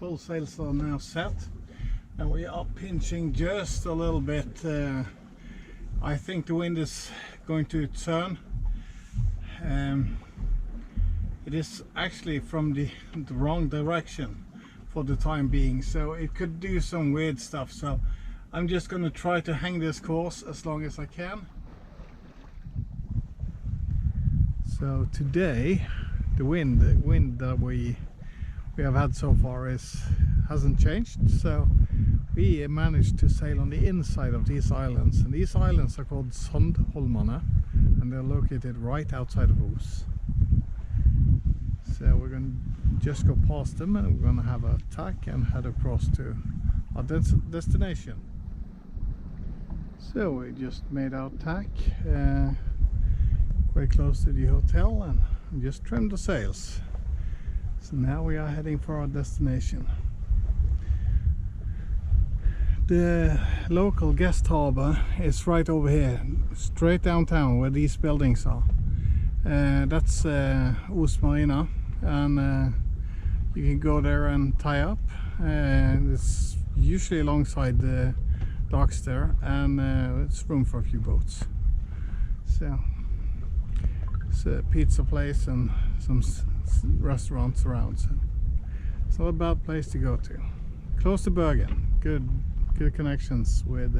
full sails are now set, and we are pinching just a little bit. I think the wind is going to turn. It is actually from the wrong direction for the time being, so it could do some weird stuff. So I'm just going to try to hang this course as long as I can. So today the wind that we have had so far hasn't changed, so we managed to sail on the inside of these islands, and these islands are called Sandholmene, and they're located right outside of Os. So we're going to just go past them, and we're going to have a tack and head across to our destination. So we just made our tack quite close to the hotel, and just trimmed the sails. So now we are heading for our destination. The local guest harbor is right over here, straight downtown where these buildings are. That's Os Marina, and you can go there and tie up. It's usually alongside the docks there, and it's room for a few boats. So it's a pizza place and some restaurants around, so it's not a bad place to go to. Close to Bergen, good connections with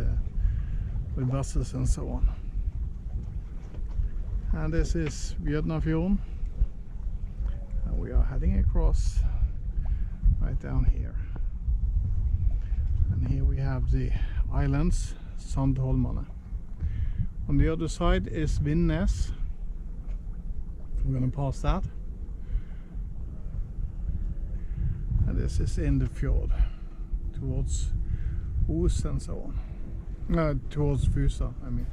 buses and so on. And this is Vietnamfjorden, and we are heading across right down here. And here we have the islands Sandholmene. On the other side is Vindnes. We're going to pass that. And this is in the fjord towards Os and so on. Towards Fusa, I mean.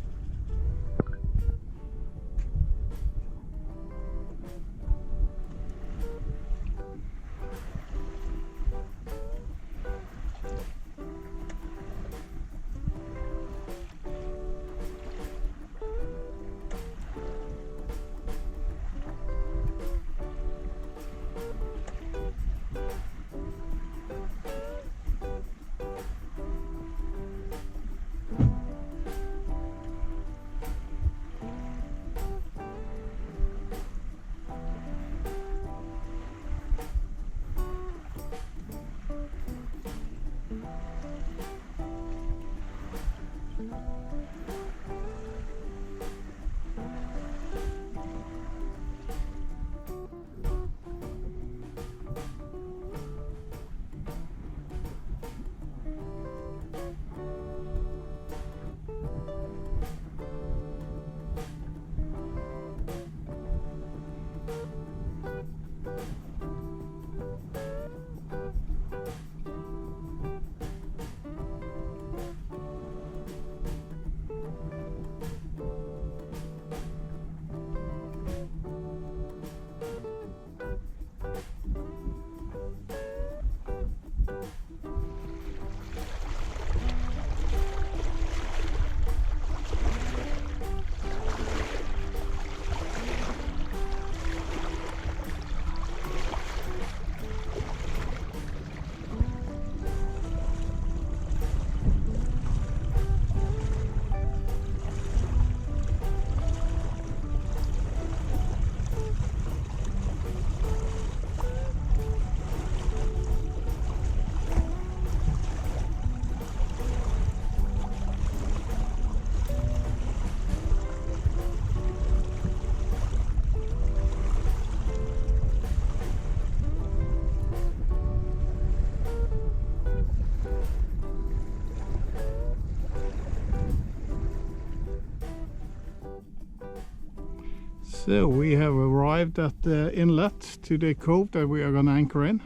So we have arrived at the inlet to the cove that we are going to anchor in.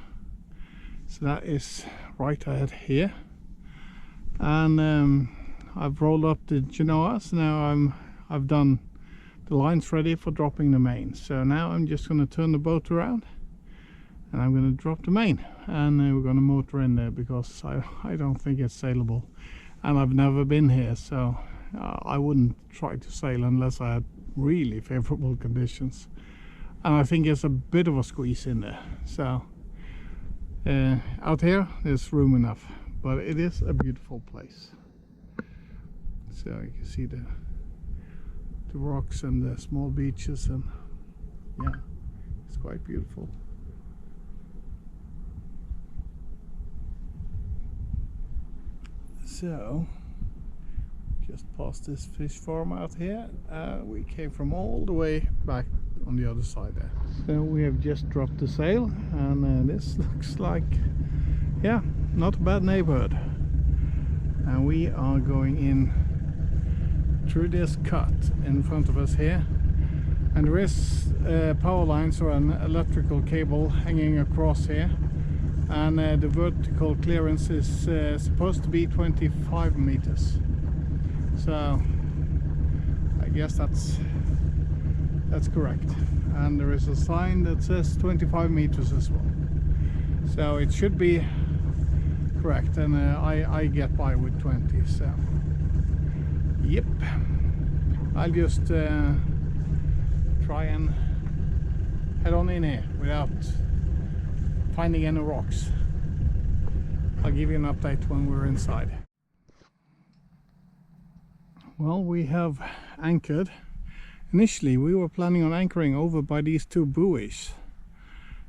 So that is right ahead here. And I've rolled up the genoas. Now I've done the lines ready for dropping the main. So now I'm just going to turn the boat around, and I'm going to drop the main, and we're going to motor in there because I don't think it's sailable, and I've never been here, so I wouldn't try to sail unless I had really favorable conditions. And I think there's a bit of a squeeze in there, so Out here there's room enough, but it is a beautiful place. So you can see the rocks and the small beaches, and yeah, it's quite beautiful. So just past this fish farm out here, we came from all the way back on the other side there. So we have just dropped the sail, and this looks like, yeah, not a bad neighborhood. And we are going in through this cut in front of us here, and there is power lines or an electrical cable hanging across here, and the vertical clearance is supposed to be 25 meters. So I guess that's correct, and there is a sign that says 25 meters as well, so it should be correct, and I get by with 20. So yep, I'll just try and head on in here without finding any rocks. I'll give you an update when we're inside. Well, we have anchored. Initially we were planning on anchoring over by these two buoys.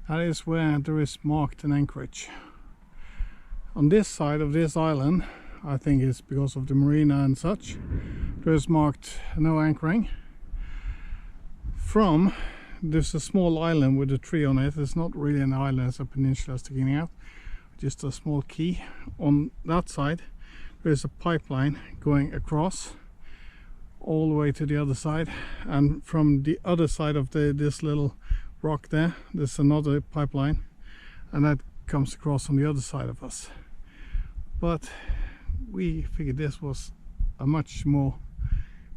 That is where there is marked an anchorage. On this side of this island, I think it's because of the marina and such, there is marked no anchoring. There's a small island with a tree on it. It's not really an island, it's a peninsula sticking out, just a small key. On that side there's a pipeline going across all the way to the other side, and from the other side of this little rock there's another pipeline, and that comes across on the other side of us. But we figured this was a much more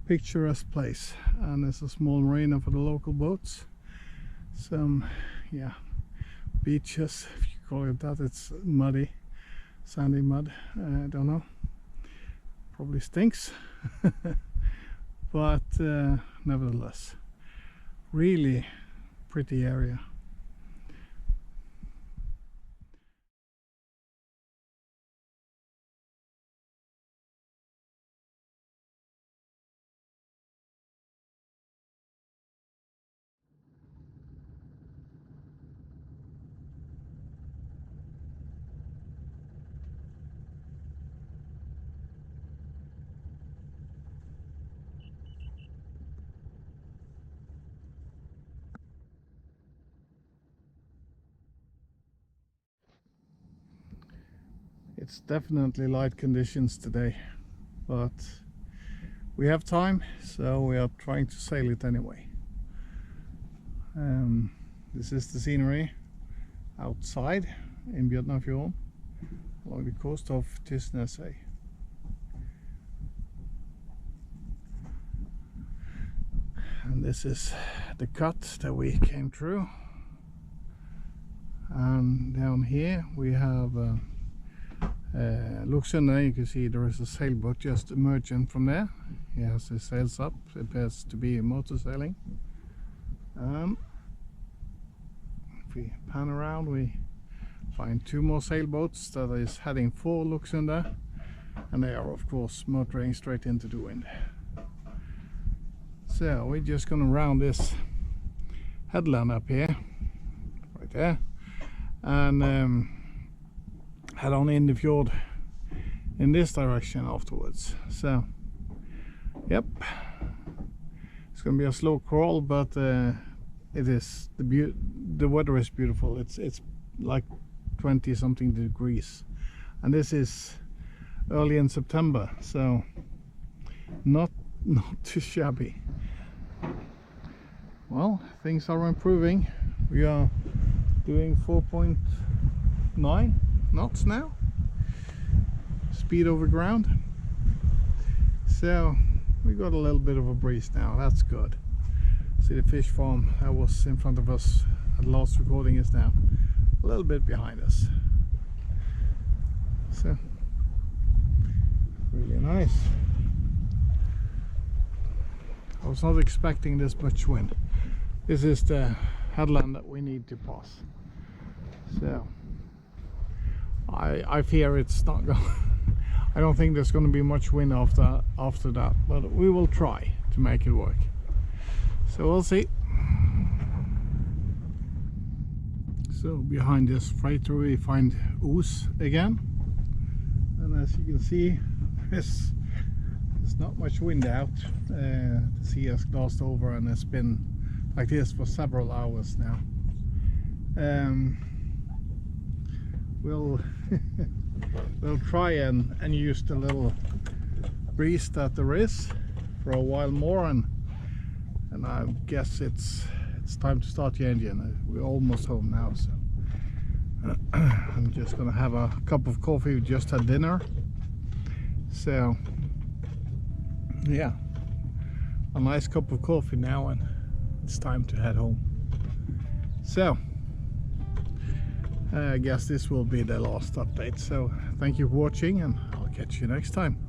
picturesque place, and there's a small marina for the local boats, some beaches, if you call it that. It's muddy, sandy mud, I don't know, probably stinks. But nevertheless, really pretty area. It's definitely light conditions today, but we have time, so we are trying to sail it anyway. This is the scenery outside in Bjørnafjorden along the coast of Tysnesøy. And this is the cut that we came through, and down here we have Luxembourg. You can see there is a sailboat just emerging from there. He has his sails up. It appears to be motor sailing. If we pan around, we find two more sailboats that is heading for Luxembourg, and they are of course motoring straight into the wind. So we're just gonna round this headland up here, right there, and head on in the fjord in this direction afterwards. So yep, it's gonna be a slow crawl, but it is the weather is beautiful. It's like 20 something degrees, and this is early in September, so not too shabby. Well, things are improving. We are doing 4.9 knots now, speed over ground, so we got a little bit of a breeze now. That's good. See, the fish farm that was in front of us at the last recording is now a little bit behind us, so really nice. I was not expecting this much wind. This is the headland that we need to pass, so I fear it's not going. I don't think there's going to be much wind after that, but we will try to make it work. So we'll see. So behind this freighter we find ooze again, and as you can see, there's not much wind out. The sea has glossed over and it's been like this for several hours now. We'll we'll try and use the little breeze that there is for a while more, and I guess it's time to start the engine. We're almost home now, so I'm just gonna have a cup of coffee. We just had dinner, so yeah, a nice cup of coffee now, and it's time to head home. So I guess this will be the last update. So thank you for watching, and I'll catch you next time.